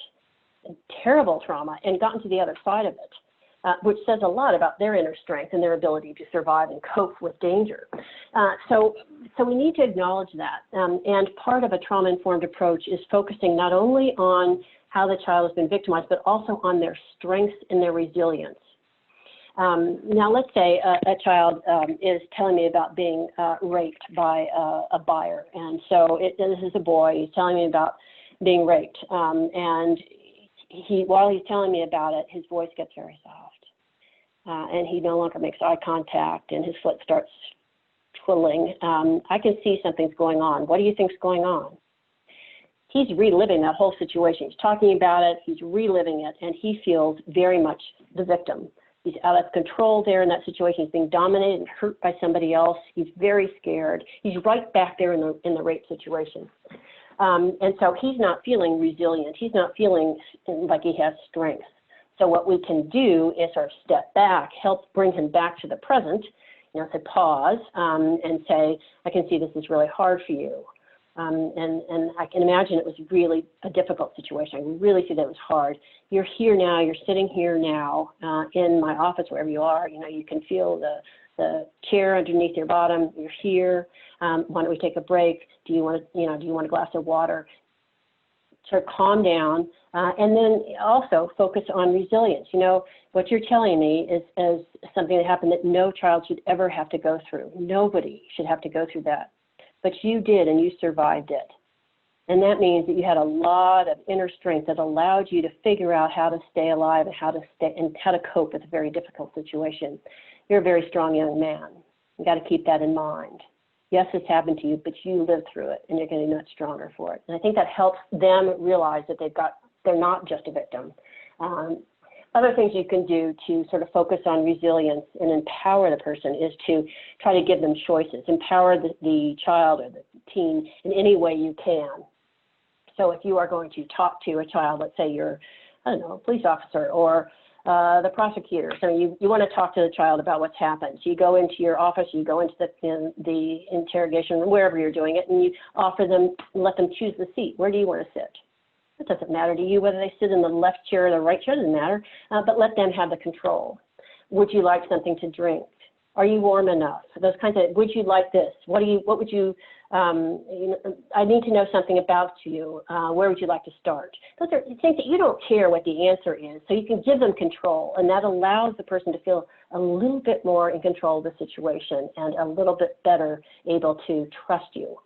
terrible trauma and gotten to the other side of it, which says a lot about their inner strength and their ability to survive and cope with danger. So we need to acknowledge that. And part of a trauma-informed approach is focusing not only on how the child has been victimized, but also on their strengths and their resilience. Now, let's say a child is telling me about being raped by a buyer. And so this is a boy, he's telling me about being raped. And while he's telling me about it, his voice gets very soft. And he no longer makes eye contact, and his foot starts twiddling. I can see something's going on. What do you think's going on? He's reliving that whole situation. He's talking about it, he's reliving it, and he feels very much the victim. He's out of control there in that situation. He's being dominated and hurt by somebody else. He's very scared. He's right back there in the rape situation. And so he's not feeling resilient. He's not feeling like he has strength. So what we can do is sort of step back, help bring him back to the present, say pause and say, I can see this is really hard for you. And I can imagine it was really a difficult situation. I really see that it was hard. You're here now, you're sitting here now in my office, wherever you are. You can feel the chair underneath your bottom. You're here. Why don't we take a break? Do you want a glass of water? Sort of calm down, and then also focus on resilience. What you're telling me is something that happened that no child should ever have to go through. Nobody should have to go through that. But you did, and you survived it. And that means that you had a lot of inner strength that allowed you to figure out how to stay alive and how to cope with a very difficult situation. You're a very strong young man. You got to keep that in mind. Yes, this happened to you, but you lived through it, and you're getting much stronger for it. And I think that helps them realize that they're not just a victim. Other things you can do to sort of focus on resilience and empower the person is to try to give them choices. Empower the child or the teen in any way you can. So if you are going to talk to a child, let's say you're, a police officer or the prosecutor. So you want to talk to the child about what's happened. So you go into your office, you go into the interrogation room, wherever you're doing it, and you offer them, let them choose the seat. Where do you want to sit? It doesn't matter to you whether they sit in the left chair or the right chair, doesn't matter, but let them have the control. Would you like something to drink? Are you warm enough? Those kinds of, would you like this? What would you, I need to know something about you. Where would you like to start? Those are things that you don't care what the answer is, so you can give them control, and that allows the person to feel a little bit more in control of the situation and a little bit better able to trust you.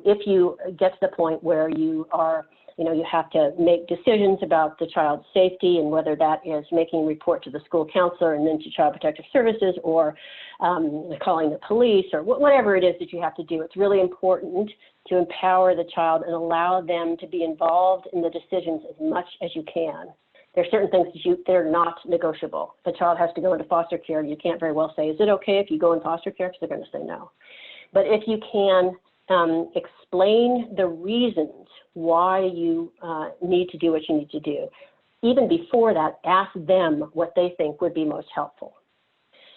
If you get to the point where you are, you have to make decisions about the child's safety and whether that is making a report to the school counselor and then to Child Protective Services or calling the police or whatever it is that you have to do. It's really important to empower the child and allow them to be involved in the decisions as much as you can. There are certain things that are not negotiable. If a child has to go into foster care, you can't very well say, is it okay if you go in foster care? Because they're going to say no. But if you can explain the reasons why you need to do what you need to do. Even before that, ask them what they think would be most helpful.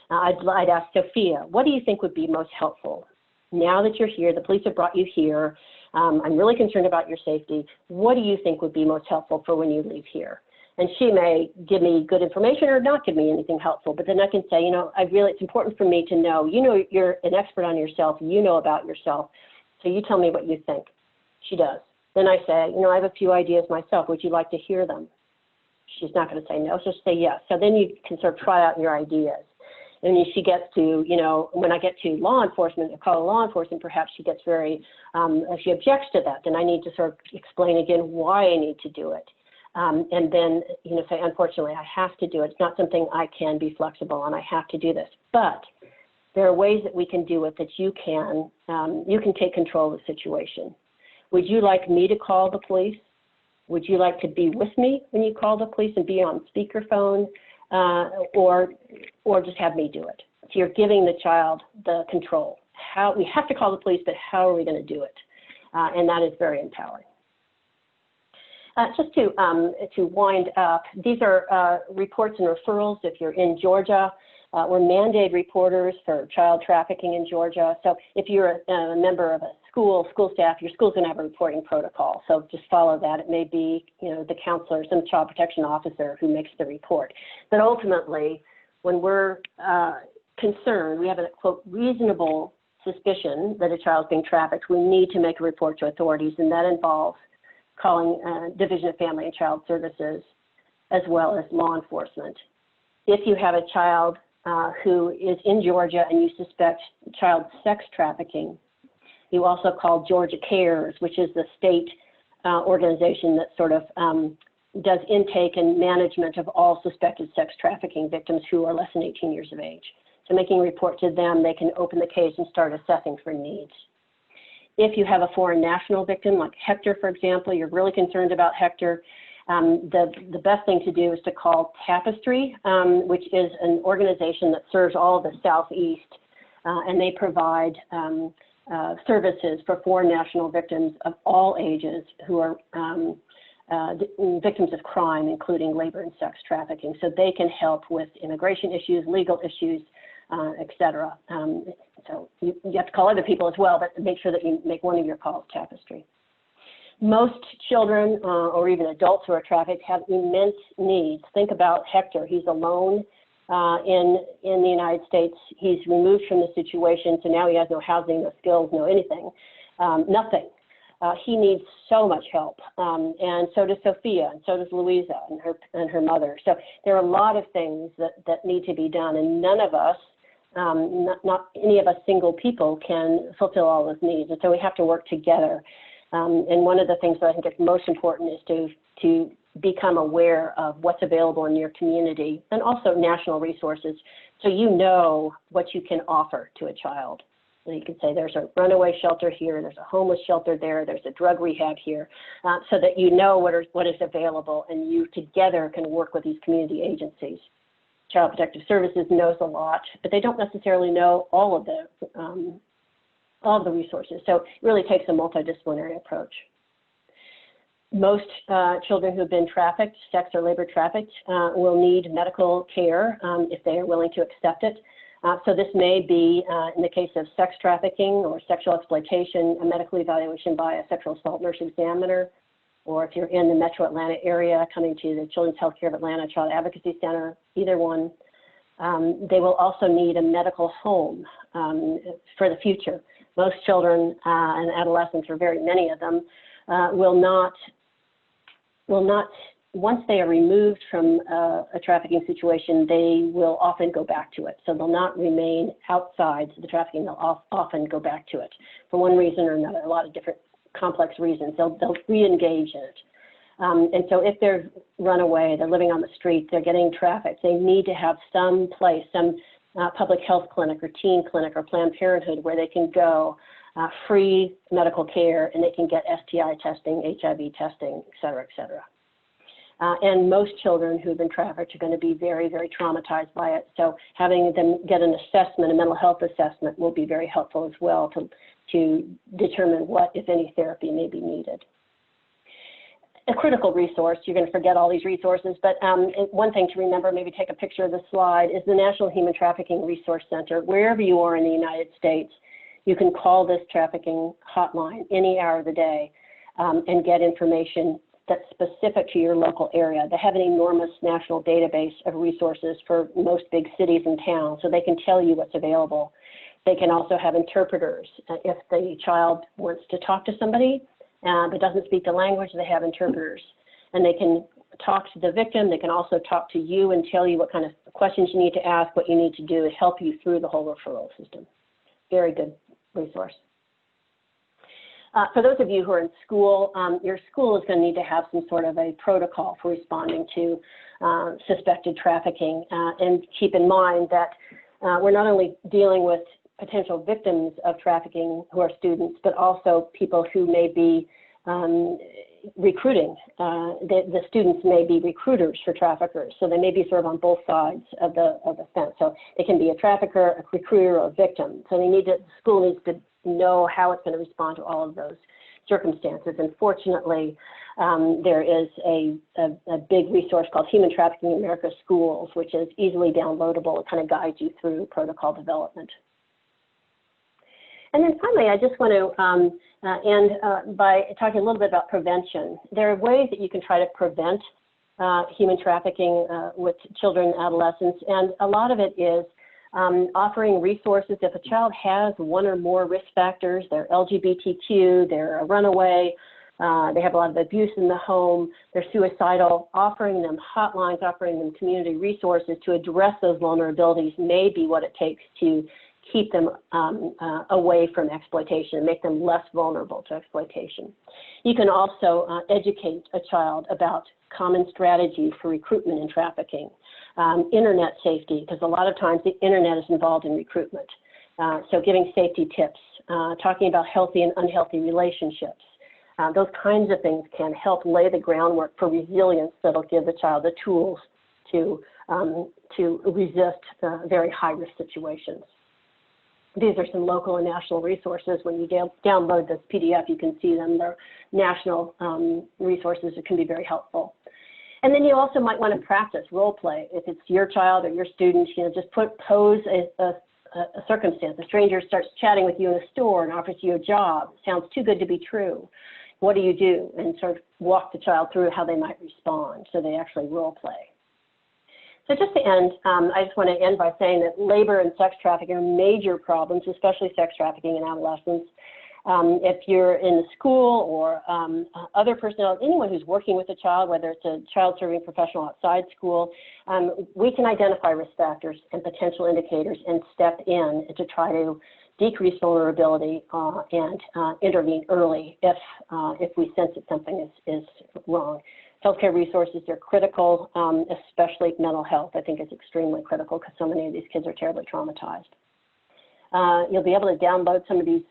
I'd ask Sophia, what do you think would be most helpful? Now that you're here, the police have brought you here, I'm really concerned about your safety. What do you think would be most helpful for when you leave here? And she may give me good information or not give me anything helpful, but then I can say, it's important for me to know, you're an expert on yourself, you know about yourself, so you tell me what you think. She does. Then I say, I have a few ideas myself. Would you like to hear them? She's not going to say no, so she'll say yes. So then you can sort of try out your ideas. And when she gets to, when I get to law enforcement, I call law enforcement, perhaps she gets very, if she objects to that, then I need to sort of explain again why I need to do it. And then, say, unfortunately, I have to do it. It's not something I can be flexible on. I have to do this. But there are ways that we can do it that you can take control of the situation. Would you like me to call the police? Would you like to be with me when you call the police and be on speakerphone, or just have me do it? So you're giving the child the control. We have to call the police, but how are we going to do it? And that is very empowering. Just to wind up, these are reports and referrals if you're in Georgia. We're mandated reporters for child trafficking in Georgia. So if you're a member of a school staff, your school's going to have a reporting protocol. So just follow that. It may be, the counselor, some child protection officer who makes the report. But ultimately, when we're concerned, we have a, quote, reasonable suspicion that a child is being trafficked, we need to make a report to authorities, and that involves calling Division of Family and Child Services as well as law enforcement. If you have a child who is in Georgia and you suspect child sex trafficking, you also call Georgia Cares, which is the state organization that sort of does intake and management of all suspected sex trafficking victims who are less than 18 years of age. So making a report to them, they can open the case and start assessing for needs. If you have a foreign national victim, like Hector, for example, you're really concerned about Hector, the best thing to do is to call Tapestry, which is an organization that serves all of the Southeast, and they provide services for foreign national victims of all ages who are victims of crime, including labor and sex trafficking. So they can help with immigration issues, legal issues, et cetera. So you have to call other people as well, but make sure that you make one of your calls Tapestry. Most children or even adults who are trafficked have immense needs. Think about Hector. He's alone in the United States. He's removed from the situation, so now he has no housing, no skills, no anything, nothing. He needs so much help, and so does Sophia, and so does Louisa and her mother. So there are a lot of things that need to be done, and none of us, not any of us single people, can fulfill all those needs. And so we have to work together. And one of the things that I think is most important is to become aware of what's available in your community, and also national resources, so you know what you can offer to a child. So you can say there's a runaway shelter here, there's a homeless shelter there, there's a drug rehab here, so that you know what is available, and you together can work with these community agencies. Child Protective Services knows a lot, but they don't necessarily know all of the resources. So it really takes a multidisciplinary approach. Most children who have been trafficked, sex or labor trafficked, will need medical care if they are willing to accept it. So this may be, in the case of sex trafficking or sexual exploitation, a medical evaluation by a sexual assault nurse examiner, or if you're in the Metro Atlanta area, coming to the Children's Healthcare of Atlanta Child Advocacy Center, either one. They will also need a medical home for the future. Most children and adolescents, or very many of them, will not, once they are removed from a trafficking situation, they will often go back to it. So they'll not remain outside the trafficking, they'll often go back to it for one reason or another, a lot of different complex reasons. They'll re-engage in it. And so if they're run away, they're living on the street, they're getting trafficked, they need to have some place, some public health clinic or teen clinic or Planned Parenthood where they can go, free medical care, and they can get STI testing, HIV testing, et cetera, et cetera. And most children who have been trafficked are going to be very, very traumatized by it. So having them get an assessment, a mental health assessment, will be very helpful as well to determine what, if any, therapy may be needed. A critical resource, you're going to forget all these resources, but one thing to remember, maybe take a picture of the slide, is the National Human Trafficking Resource Center. Wherever you are in the United States, you can call this trafficking hotline any hour of the day and get information that's specific to your local area. They have an enormous national database of resources for most big cities and towns, so they can tell you what's available. They can also have interpreters. If the child wants to talk to somebody but doesn't speak the language, they have interpreters. And they can talk to the victim. They can also talk to you and tell you what kind of questions you need to ask, what you need to do to help you through the whole referral system. Very good resource. For those of you who are in school, your school is going to need to have some sort of a protocol for responding to suspected trafficking. And keep in mind that we're not only dealing with potential victims of trafficking who are students, but also people who may be recruiting. The students may be recruiters for traffickers, so they may be sort of on both sides of the fence. So they can be a trafficker, a recruiter, or a victim. So the school needs to know how it's going to respond to all of those circumstances. And fortunately, there is a big resource called Human Trafficking in America Schools, which is easily downloadable. It kind of guides you through protocol development. And then finally, I just want to end by talking a little bit about prevention. There are ways that you can try to prevent human trafficking with children and adolescents, and a lot of it is offering resources. If a child has one or more risk factors, they're LGBTQ, they're a runaway, they have a lot of abuse in the home, they're suicidal, offering them hotlines, offering them community resources to address those vulnerabilities may be what it takes to keep them away from exploitation, make them less vulnerable to exploitation. You can also educate a child about common strategies for recruitment and trafficking, internet safety, because a lot of times the internet is involved in recruitment. So giving safety tips, talking about healthy and unhealthy relationships. Those kinds of things can help lay the groundwork for resilience that'll give the child the tools to resist very high-risk situations. These are some local and national resources. When you download this PDF, you can see them. They're national resources that can be very helpful. And then you also might want to practice role play. If it's your child or your student, just pose a circumstance. A stranger starts chatting with you in a store and offers you a job. Sounds too good to be true. What do you do? And sort of walk the child through how they might respond so they actually role play. So just to end, I just want to end by saying that labor and sex trafficking are major problems, especially sex trafficking in adolescents. If you're in the school or other personnel, anyone who's working with a child, whether it's a child serving professional outside school, we can identify risk factors and potential indicators and step in to try to decrease vulnerability and intervene early if we sense that something is wrong. Healthcare resources are critical, especially mental health. I think is extremely critical because so many of these kids are terribly traumatized. You'll be able to download some of these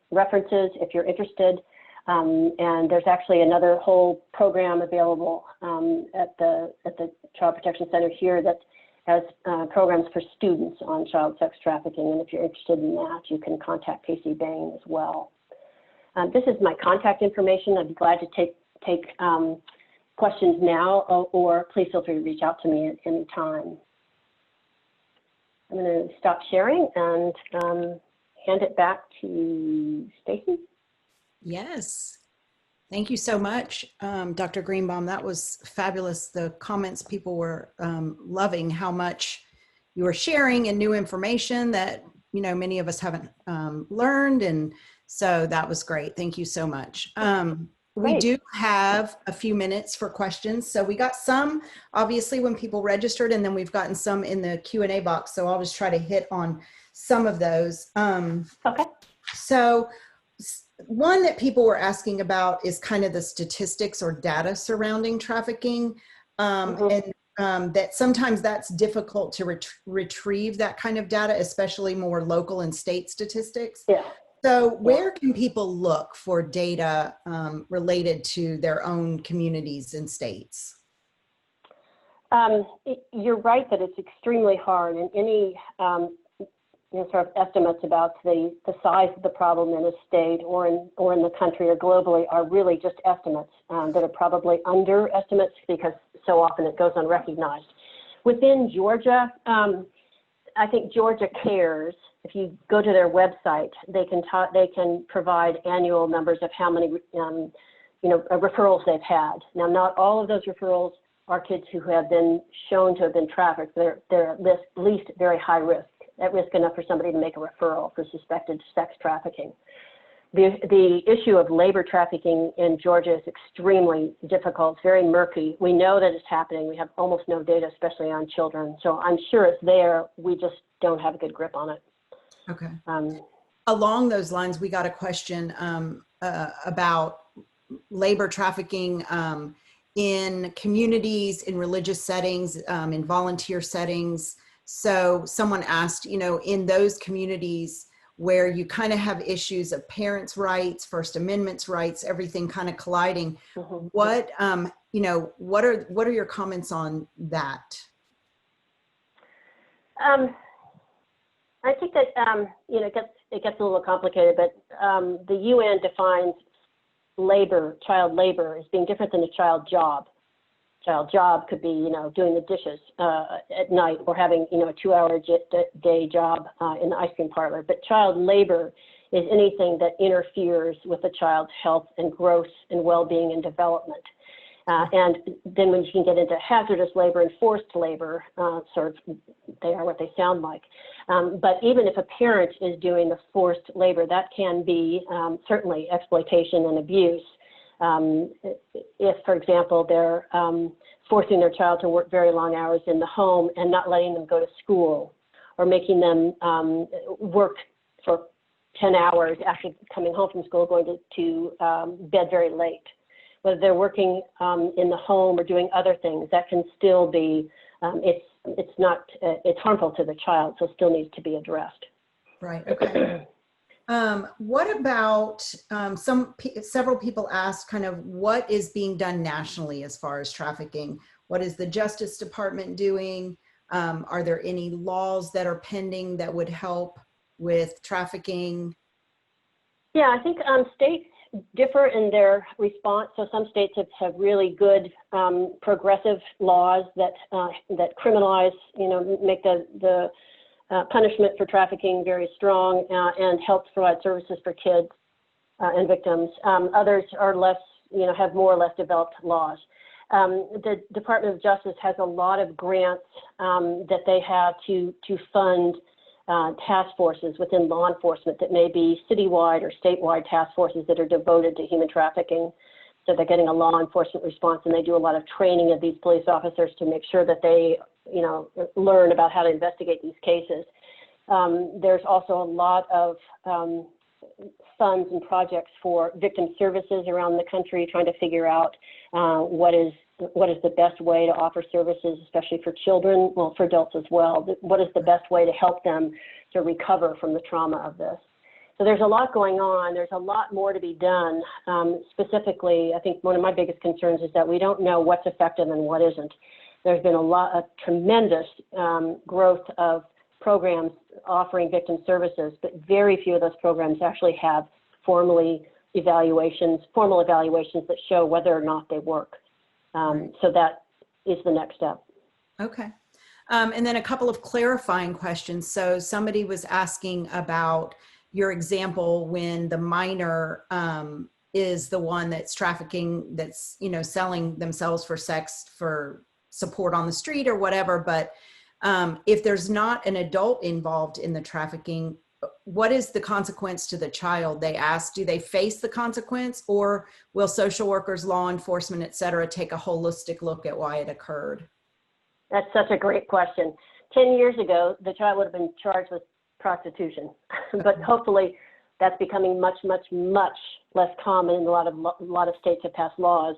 references if you're interested. And there's actually another whole program available at the Child Protection Center here that has programs for students on child sex trafficking. And if you're interested in that, you can contact Casey Bain as well. This is my contact information. I'd be glad to take questions now, or please feel free to reach out to me at any time. I'm going to stop sharing and hand it back to Stacy. Yes. Thank you so much, Dr. Greenbaum. That was fabulous. The comments, people were loving how much you were sharing and new information that, many of us haven't learned. And so that was great. Thank you so much. We do have a few minutes for questions. So we got some, obviously, when people registered, and then we've gotten some in the Q&A box. So I'll just try to hit on some of those. Okay. So one that people were asking about is kind of the statistics or data surrounding trafficking. And that sometimes that's difficult to retrieve that kind of data, especially more local and state statistics. Yeah. So where can people look for data related to their own communities and states? You're right that it's extremely hard, and any sort of estimates about the size of the problem in a state or in the country or globally are really just estimates that are probably underestimates because so often it goes unrecognized. Within Georgia, I think Georgia Cares, if you go to their website, they can provide annual numbers of how many referrals they've had. Now, not all of those referrals are kids who have been shown to have been trafficked. They're at least very high risk, at risk enough for somebody to make a referral for suspected sex trafficking. The issue of labor trafficking in Georgia is extremely difficult. It's very murky. We know that it's happening. We have almost no data, especially on children. So I'm sure it's there. We just don't have a good grip on it. Okay. Along those lines, we got a question about labor trafficking in communities, in religious settings, in volunteer settings. So someone asked, in those communities where you kind of have issues of parents' rights, First Amendment's rights, everything kind of colliding, what are your comments on that? I think that, it gets a little complicated, but the UN defines labor, child labor, as being different than a child job. Child job could be, doing the dishes at night, or having, a 2-hour day job in the ice cream parlor. But child labor is anything that interferes with the child's health and growth and well-being and development. And then when you can get into hazardous labor and forced labor, they are what they sound like. But even if a parent is doing the forced labor, that can be certainly exploitation and abuse. If, for example, they're forcing their child to work very long hours in the home and not letting them go to school, or making them work for 10 hours after coming home from school, going to bed very late. Whether they're working in the home or doing other things, that can still be, it's harmful to the child, so still needs to be addressed. Right, okay. What about, several people asked kind of what is being done nationally as far as trafficking? What is the Justice Department doing? Are there any laws that are pending that would help with trafficking? Yeah, I think states differ in their response. So some states have really good progressive laws that criminalize, make the punishment for trafficking very strong and help provide services for kids and victims. Others are less, have more or less developed laws. The Department of Justice has a lot of grants that they have to fund task forces within law enforcement that may be citywide or statewide task forces that are devoted to human trafficking. So they're getting a law enforcement response, and they do a lot of training of these police officers to make sure that they, learn about how to investigate these cases. There's also a lot of funds and projects for victim services around the country, trying to figure out what is the best way to offer services, especially for children, well, for adults as well. What is the best way to help them to recover from the trauma of this? So there's a lot going on. There's a lot more to be done. Specifically, I think one of my biggest concerns is that we don't know what's effective and what isn't. There's been a tremendous growth of programs offering victim services, but very few of those programs actually have formal evaluations that show whether or not they work. So that is the next step. Okay. And then a couple of clarifying questions. So somebody was asking about your example when the minor is the one that's trafficking, that's, selling themselves for sex for support on the street or whatever. But if there's not an adult involved in the trafficking, what is the consequence to the child? They ask, do they face the consequence, or will social workers, law enforcement, et cetera, take a holistic look at why it occurred? That's such a great question. 10 years ago, the child would have been charged with prostitution, but hopefully that's becoming much, much, much less common. And a lot of states have passed laws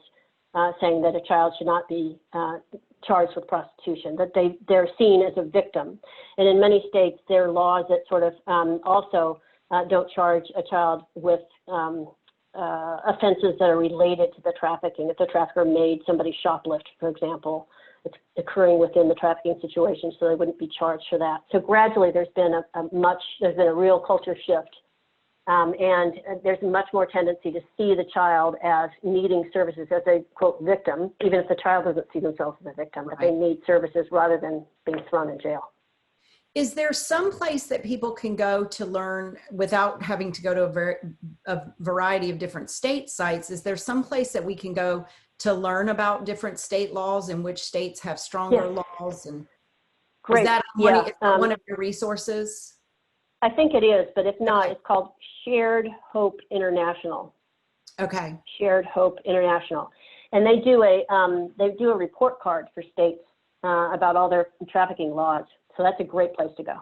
saying that a child should not be charged with prostitution, that they're seen as a victim. And in many states, there are laws that sort of also don't charge a child with offenses that are related to the trafficking. If the trafficker made somebody shoplift, for example, it's occurring within the trafficking situation, so they wouldn't be charged for that. So gradually, there's been a real culture shift. And there's much more tendency to see the child as needing services as a, quote, victim, even if the child doesn't see themselves as a victim, but they need services rather than being thrown in jail. Is there some place that people can go to learn without having to go to a variety of different state sites? Is there some place that we can go to learn about different state laws and which states have stronger laws? And Great. Is that one of your resources? I think it is, but if not, it's called Shared Hope International. Okay. Shared Hope International, and they do a report card for states about all their trafficking laws. So that's a great place to go.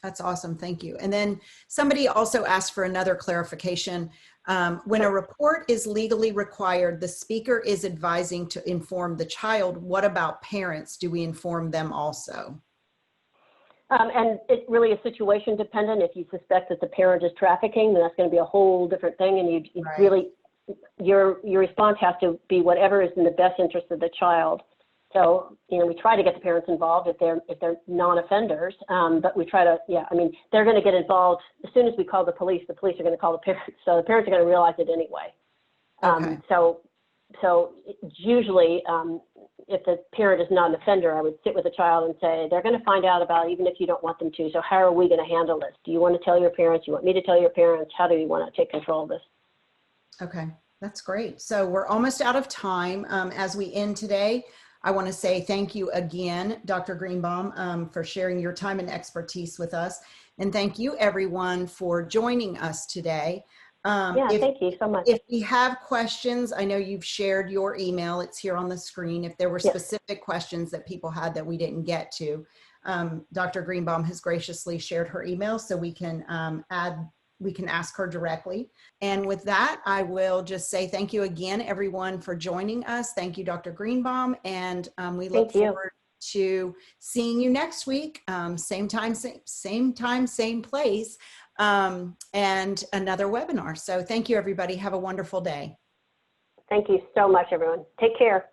That's awesome. Thank you. And then somebody also asked for another clarification. When a report is legally required, the speaker is advising to inform the child. What about parents? Do we inform them also? And it really is situation dependent. If you suspect that the parent is trafficking, then that's going to be a whole different thing. And you really, your response has to be whatever is in the best interest of the child. So, we try to get the parents involved if they're non-offenders, but we try to, they're going to get involved as soon as we call the police are going to call the parents. So the parents are going to realize it anyway. Okay. So usually, if the parent is not an offender, I would sit with the child and say, they're going to find out about it even if you don't want them to. So how are we going to handle this? Do you want to tell your parents? Do you want me to tell your parents? How do you want to take control of this? Okay, that's great. So we're almost out of time. As we end today, I want to say thank you again, Dr. Greenbaum, for sharing your time and expertise with us. And thank you, everyone, for joining us today. Thank you so much. If we have questions, I know you've shared your email. It's here on the screen. If there were specific questions that people had that we didn't get to, Dr. Greenbaum has graciously shared her email, so we can ask her directly. And with that, I will just say thank you again, everyone, for joining us. Thank you, Dr. Greenbaum. And we look forward to seeing you next week. Same time, same place, and another webinar. So thank you, everybody. Have a wonderful day. Thank you so much, everyone. Take care.